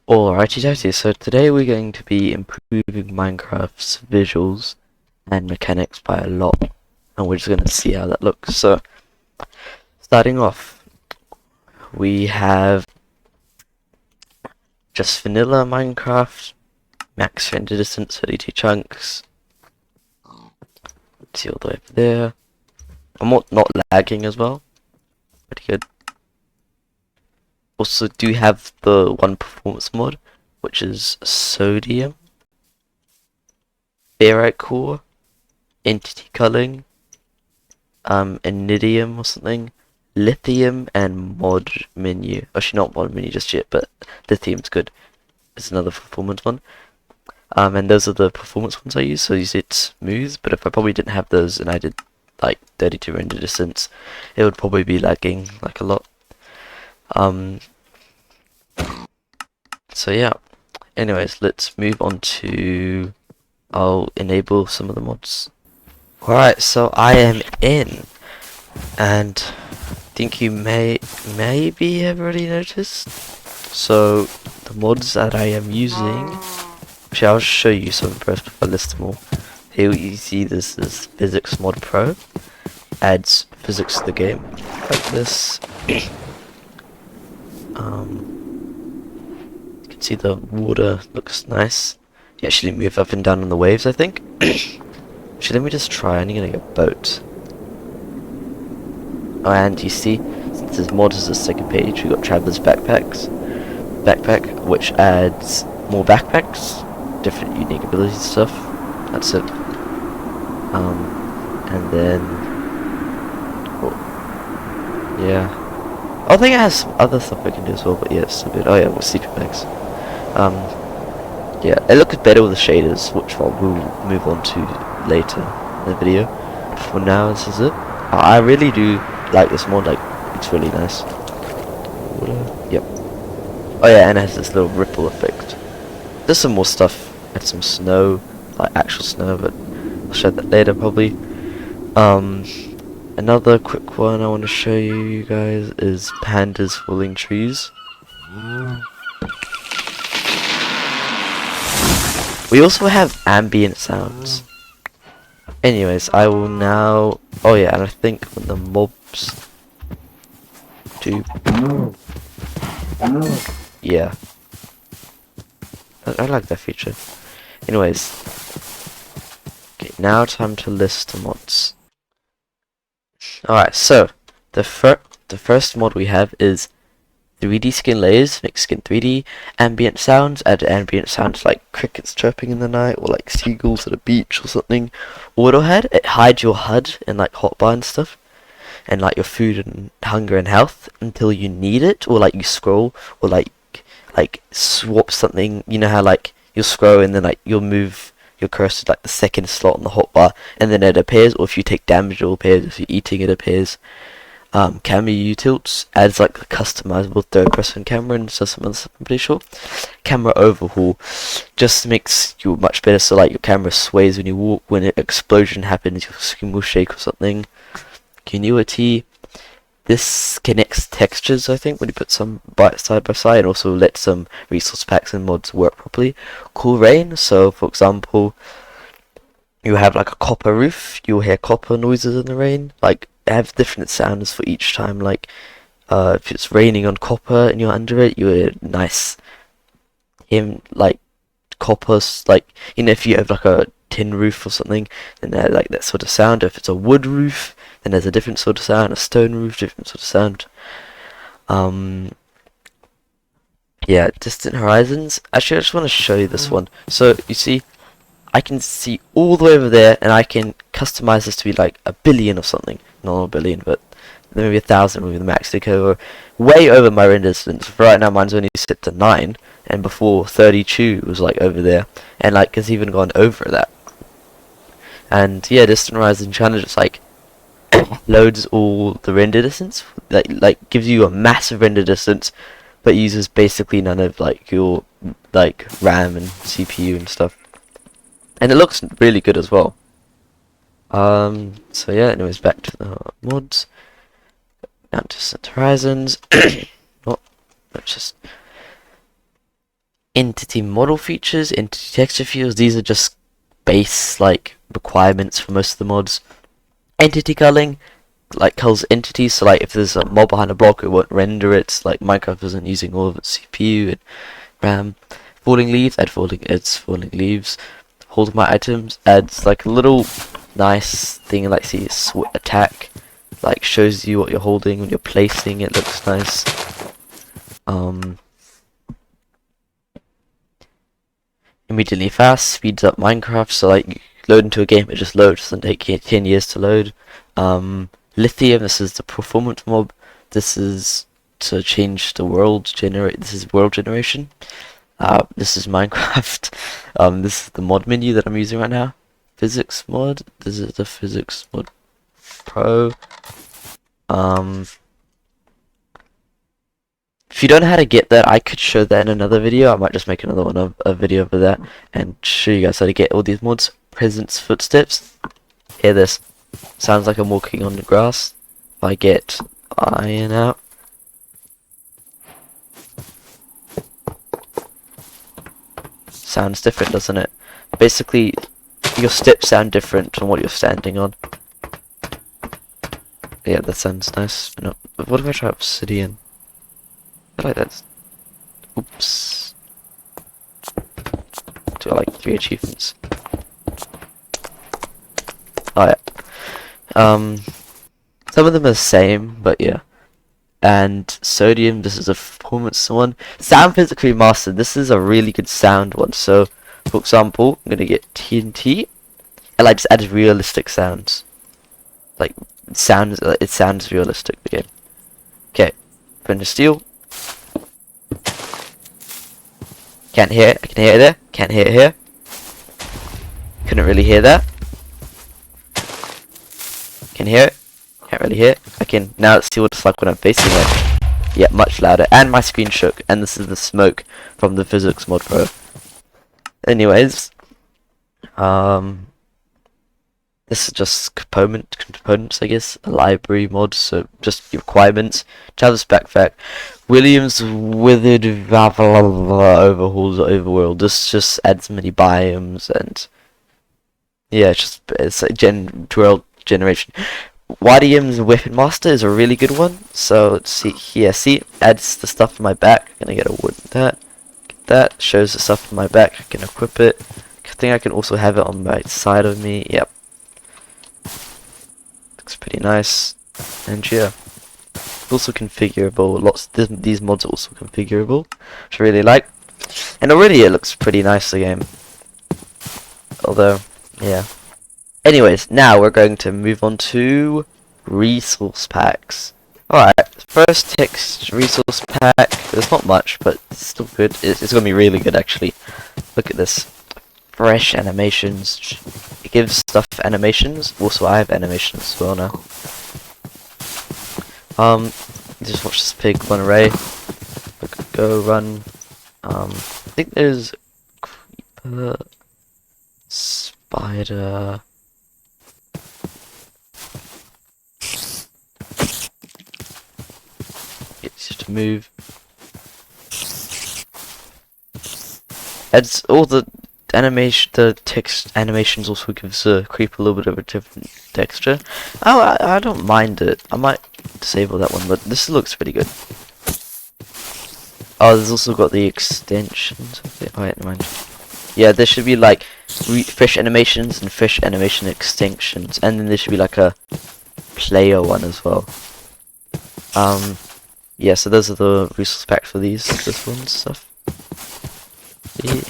Alrighty doty, so today we're going to be improving Minecraft's visuals and mechanics by a lot, and we're just going to see how that looks. So, starting off, we have just vanilla Minecraft, max render distance, 32 chunks. Let's see all the way up there. I'm not lagging as well, pretty good. Also do have the one performance mod, which is sodium, ferrite core, entity culling, iridium or something, lithium, and mod menu. Actually, not mod menu just yet, but lithium's good. It's another performance one. And those are the performance ones I use. So I use it smooth, but if I probably didn't have those and I did like 32 render distance, it would probably be lagging like a lot. So yeah, anyways, let's move on to, I'll enable some of the mods. Alright, so I am in, and I think you maybe have already noticed. So the mods that I am using, actually I'll show you some first before I list them all. Here you see this Physics Mod Pro, adds physics to the game, like this. You can see the water looks nice. You actually move up and down on the waves, I think. Actually, let me just try. I'm gonna get a boat. Oh, and you see, since this mod is the second page, we got Traveler's Backpack, which adds more backpacks, different unique abilities and stuff. That's it. And then, oh, yeah. I think it has some other stuff I can do as well, but yeah, it's still good. Oh yeah, more sleeping bags. Yeah, it looks better with the shaders, which we'll move on to later in the video. For now, this is it. I really do like this mod, like, it's really nice. Water. Yep. Oh yeah, and it has this little ripple effect. There's some more stuff, and some snow, like actual snow, but I'll show that later probably. Another quick one I want to show you guys is pandas falling trees. We also have ambient sounds. Anyways, I will now... Oh yeah, and I think when the mobs do... Yeah. I like that feature. Anyways. Okay, now time to list the mods. Alright, so the first mod we have is 3D skin layers, make skin 3D, ambient sounds, add ambient sounds like crickets chirping in the night, or like seagulls at a beach or something. Auto hide, it hides your HUD and like hotbar and stuff, and like your food and hunger and health until you need it, or like you scroll, or like swap something. You know how like you'll scroll and then like you'll move your cursor to like the second slot on the hotbar, and then it appears, or if you take damage it appears, if you're eating it appears. Camera U-tilts adds like a customizable third person camera and so some other stuff, I'm pretty sure. Camera overhaul just makes you much better, so like your camera sways when you walk, when an explosion happens your screen will shake or something. Continuity, this connects textures, I think, when you put some side by side, and also lets some resource packs and mods work properly. Cool rain, so for example, you have like a copper roof, you'll hear copper noises in the rain, like have different sounds for each time. Like if it's raining on copper and you're under it, you hear nice like copper, like, you know, if you have like a tin roof or something, then they like that sort of sound. If it's a wood roof, then there's a different sort of sound. A stone roof, different sort of sound. Yeah, distant horizons. Actually, I just want to show you this one. So you see, I can see all the way over there, and I can customize this to be like 1 billion or something. Not 1 billion, but maybe 1,000 would be the max. They go way over my render distance. For right now, mine's only set to 9, and before 32 was like over there, and like it's even gone over that. And yeah, distant horizon challenge just like loads all the render distance, like gives you a massive render distance, but uses basically none of like your like RAM and CPU and stuff. And it looks really good as well. So yeah, anyways, back to the mods. Down to Distant Horizons. Oh, let's just... entity model features, entity texture fields. These are just base like requirements for most of the mods. Entity culling, like culls entities, so like if there's a mob behind a block, it won't render it. Like Minecraft isn't using all of its CPU and RAM. Falling leaves, adds falling leaves. Hold my items adds like a little nice thing, like see attack, like shows you what you're holding when you're placing. It looks nice. Immediately fast speeds up Minecraft, so like you load into a game, it just loads, doesn't take 10 years to load. Lithium, this is the performance mob. This is to change the world this is world generation. This is Minecraft. This is the mod menu that I'm using right now. Physics mod. This is the physics mod pro. If you don't know how to get that, I could show that in another video. I might just make another one of a video of that and show you guys how to get all these mods. Presence footsteps. Hear this. Sounds like I'm walking on the grass. If I get iron out. Sounds different, doesn't it? Basically, your steps sound different from what you're standing on. Yeah, that sounds nice. No, what if I try obsidian? I like that. Oops. Do I like 3 achievements? Oh yeah. Some of them are the same, but yeah. And sodium, this is a performance one. Sound physically mastered, this is a really good sound one. So, for example, I'm gonna get TNT, and I just add realistic sounds. Like, it sounds realistic again. Okay, put in steel. Can't hear it, I can hear it there, can't hear it here. Couldn't really hear that. Can hear it. Can't really hear it. I can now see what it's like when I'm facing it. Yeah, much louder. And my screen shook. And this is the smoke from the physics mod pro. Anyways, this is just components, I guess. A library mod, so just requirements. Travis backpack. Williams withered overhauls the overworld. This just adds many biomes and yeah, it's like world generation. YDM's Weapon Master is a really good one. So let's see here. See, adds the stuff on my back. I'm gonna get a wood with that. Get that. Shows the stuff on my back. I can equip it. I think I can also have it on the right side of me. Yep. Looks pretty nice. And yeah. Also configurable. These mods are also configurable, which I really like. And already it looks pretty nice, the game. Although, yeah. Anyways, now we're going to move on to resource packs. Alright, first text resource pack. There's not much, but it's still good. It's going to be really good, actually. Look at this. Fresh animations. It gives stuff animations. Also, I have animations as well now. Just watch this pig run away. Go run. I think there's creeper, spider. It's just to move. Adds all the animation, the text animations also gives the creeper a little bit of a different texture. Oh, I don't mind it. I might disable that one, but this looks pretty good. Oh, there's also got the extensions. Oh, wait, never mind. Yeah, there should be like fish animations and fish animation extensions, and then there should be like a player one as well. Yeah, so those are the resource packs for this one stuff.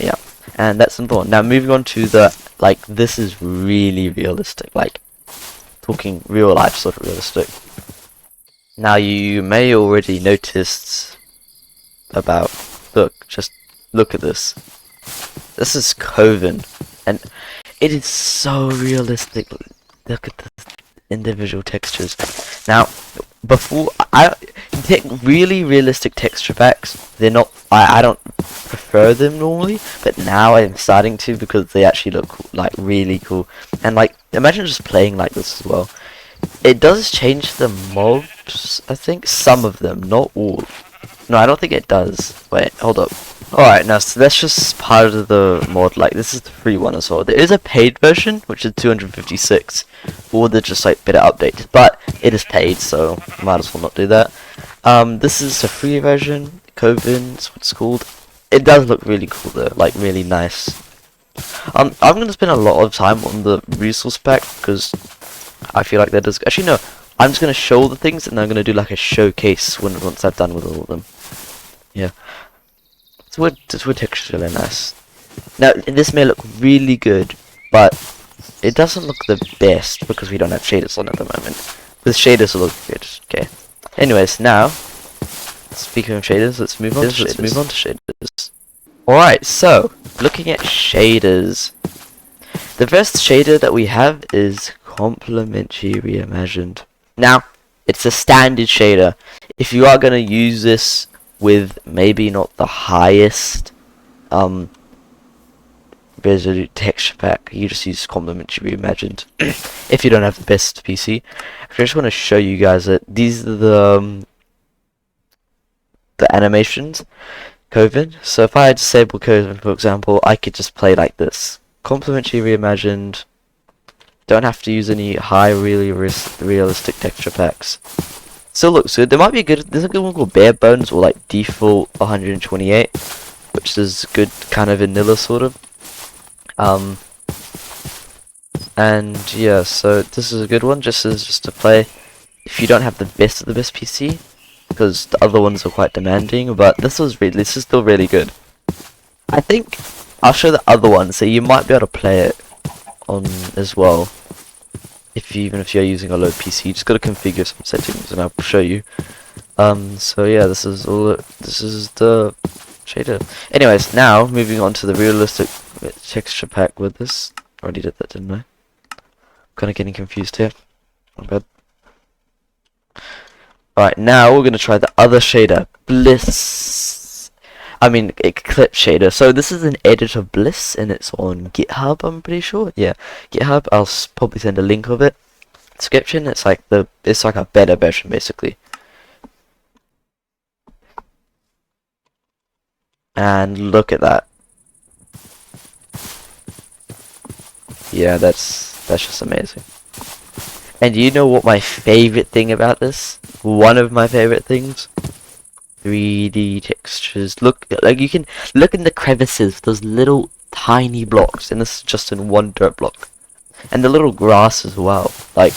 Yeah, and that's important. Now moving on to the, like, this is really realistic, like, talking real life sort of realistic. Now you may already noticed about, just look at this. This is Coven, and it is so realistic. Look at the individual textures. Now, before I take really realistic texture packs, they're not. I don't prefer them normally, but now I'm starting to because they actually look cool, like really cool. And like, imagine just playing like this as well. It does change the mobs, I think, some of them, not all. No, I don't think it does. Wait, hold up. Alright, now so that's just part of the mod. Like, this is the free one as well. There is a paid version, which is 256, or they're just like better updates. But it is paid, so might as well not do that. This is the free version. Coven is what it's called. It does look really cool though, like really nice. I'm gonna spend a lot of time on the resource pack because I feel like that does. Actually, no. I'm just gonna show all the things, and then I'm gonna do like a showcase once I've done with all of them. Yeah. This wood texture is really nice. Now, this may look really good, but it doesn't look the best because we don't have shaders on at the moment. With shaders will look good. Okay. Anyways, now, speaking of shaders, let's move on to shaders. Alright, so, looking at shaders. The first shader that we have is Complementary Reimagined. Now, it's a standard shader. If you are going to use this with maybe not the highest residue texture pack, you just use Complementary Reimagined if you don't have the best PC. I just want to show you guys that these are the animations. Coven. So if I disable Coven, for example, I could just play like this. Complementary Reimagined. Don't have to use any high, really realistic texture packs. Still looks good. There might be there's a good one called Bare Bones, or like default 128, which is good, kind of vanilla sort of. And yeah, so this is a good one, just to play if you don't have the best of the best PC, because the other ones are quite demanding. But this is still really good. I think I'll show the other one, so you might be able to play it on as well. Even if you're using a low PC, you just gotta configure some settings, and I'll show you. So yeah, this is the shader. Anyways, now moving on to the realistic texture pack with this. Already did that, didn't I? Kind of getting confused here. My bad. Alright, now we're gonna try the other shader, Eclipse shader. So this is an editor Bliss, and it's on GitHub, I'm pretty sure. Yeah, GitHub. I'll probably send a link of it. Description. It's like a better version basically. And look at that. Yeah, that's just amazing. And you know what my favorite thing about this? One of my favorite things? 3D textures. Look, like you can look in the crevices, those little tiny blocks, and this is just in one dirt block. And the little grass as well. Like,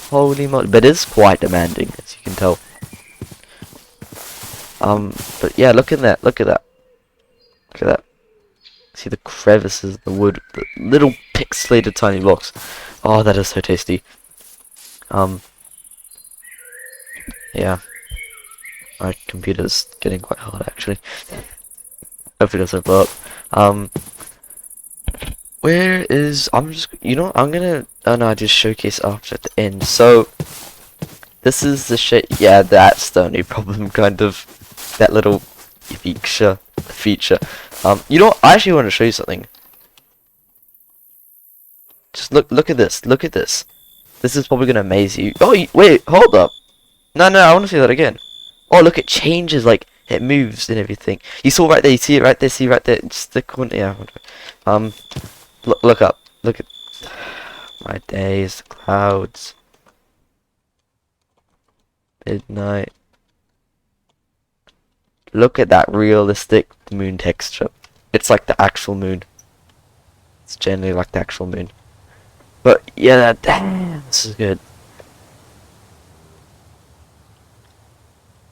holy moly. But it's quite demanding, as you can tell. But yeah, look at that. Look at that. Look at that. See the crevices, the wood, the little pixelated tiny blocks. Oh, that is so tasty. Yeah. My computer's getting quite hot actually. Hopefully it doesn't blow up. Where is I'm gonna I just showcase after at the end. So this is the yeah, that's the only problem, kind of. That little feature. I actually want to show you something. Just look at this. Look at this. This is probably gonna amaze you. Oh wait, hold up. No, I want to see that again. Oh, look, it changes, like, it moves and everything. You saw right there, you see it right there, see right there, just the corner, yeah. Look up, look at my days, the clouds, midnight. Look at that realistic moon texture. It's like the actual moon. It's generally like the actual moon. But, yeah, damn, this is good.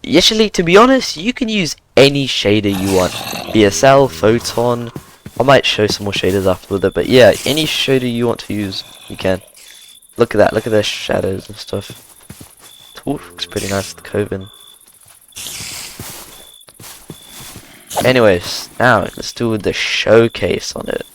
Actually, to be honest, you can use any shader you want. BSL, Photon. I might show some more shaders after with it, but yeah, any shader you want to use, you can. Look at that. Look at their shadows and stuff. It looks pretty nice with the Coven. Anyways, now let's do the showcase on it.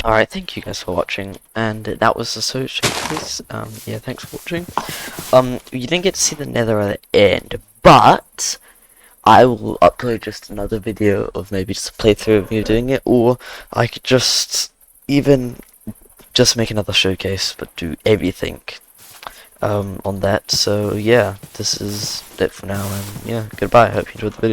Alright, thank you guys for watching, and that was the showcase. Yeah, thanks for watching. You didn't get to see the nether at the end, but I will upload just another video of maybe just a playthrough of me doing it, or I could just even just make another showcase, but do everything on that. So yeah, this is it for now, and yeah, goodbye. I hope you enjoyed the video.